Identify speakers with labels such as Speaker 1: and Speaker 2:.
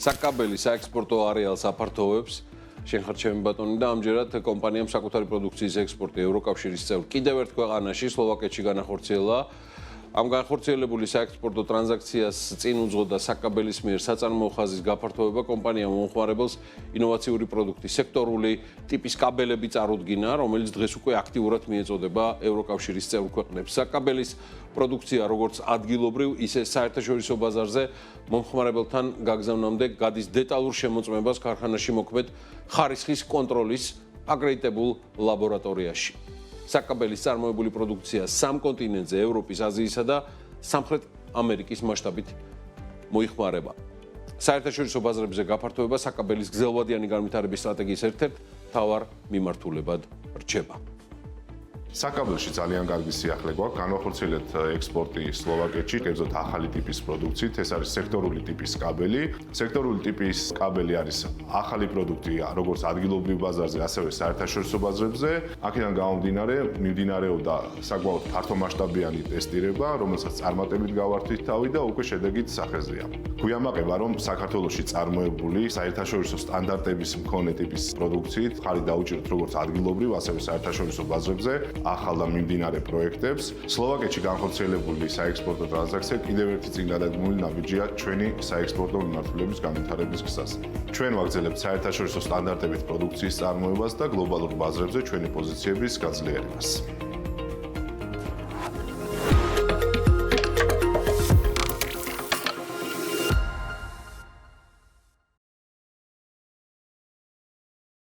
Speaker 1: საკაბელი საექსპორტო არეალს აფართოვებს შენხარჩევი ბატონი და ამჯერად კომპანიამ საკუთარი პროდუქციის ექსპორტი ევროკავშირის წევრ კიდევ ერთ ქვეყანაში სლოვაკეთში განახორციელა. Am განხორციელებული საექსპორტო ტრანზაქციას წინ უძღოდა საკაბელის მიერ საწარმოო ხაზის გაფართოვება კომპანიამ მომხმარებელს ინოვაციური პროდუქტის სექტორული ტიპის კაბელები წარუდგინა, რომელიც დღეს უკვე აქტიურად მიეწოდება ევროკავშირის წევრ ქვეყნებს. საკაბელის პროდუქცია როგორც ადგილობრივ, ისე საერთაშორისო ბაზარზე მომხმარებელთან გაგზავნამდე გადის დეტალურ შემოწმებას ქარხანაში მოქმედ ხარისხის კონტროლის აკრედიტებულ ლაბორატორიაში. საკაბელის წარმოებული პროდუქცია სამ კონტინენტზე ევროპის, აზიისა და სამხრეთ ამერიკის მასშტაბით მოიხმარება. საერთაშორისო ბაზრებზე გაფართოვება საკაბელის გრძელვადიანი განვითარების სტრატეგიის ერთ-ერთ მთავარ მიმართულებად რჩება.
Speaker 2: საკაბელში ძალიან კარგი სიახლე გვაქვს, განვახორციელებთ ექსპორტი სლოვაკეთში, კერძოდ ახალი ტიპის პროდუქციით, ეს არის სექტორული ტიპის კაბელი. სექტორული ტიპის კაბელი არის ახალი პროდუქტი, როგორც ადგილობრივ ბაზარზე, ასევე საერთაშორისო ბაზრებზე. აქედან გამომდინარე, მიმდინარეობდა საკმაოდ ფართომასშტაბიანი ტესტირება, რომელსაც წარმატებით გავართვით თავი და უკვე შედეგით სახეზეა. გვიამაყება, რომ საქართველოში წარმოებული საერთაშორისო სტანდარტების მქონე ტიპის პროდუქციით ხარი დაუჭიროთ როგორც ადგილობრივ, ასევე საერთაშორისო ბაზრებზე. ახალ და მიმდინარე პროექტებს. სლოვაკეთში განხორციელებული საექსპორტო ტრანზაქცია კიდევ ერთი წინ გადადგმული ნაბიჯია ჩვენი საექსპორტო მიმართულების განვითარების გზაზე. ჩვენ ვაგრძელებთ საერთაშორისო სტანდარტებით პროდუქციის წარმოებას და გლობალურ ბაზრებზე ჩვენი პოზიციების გაძლიერებას.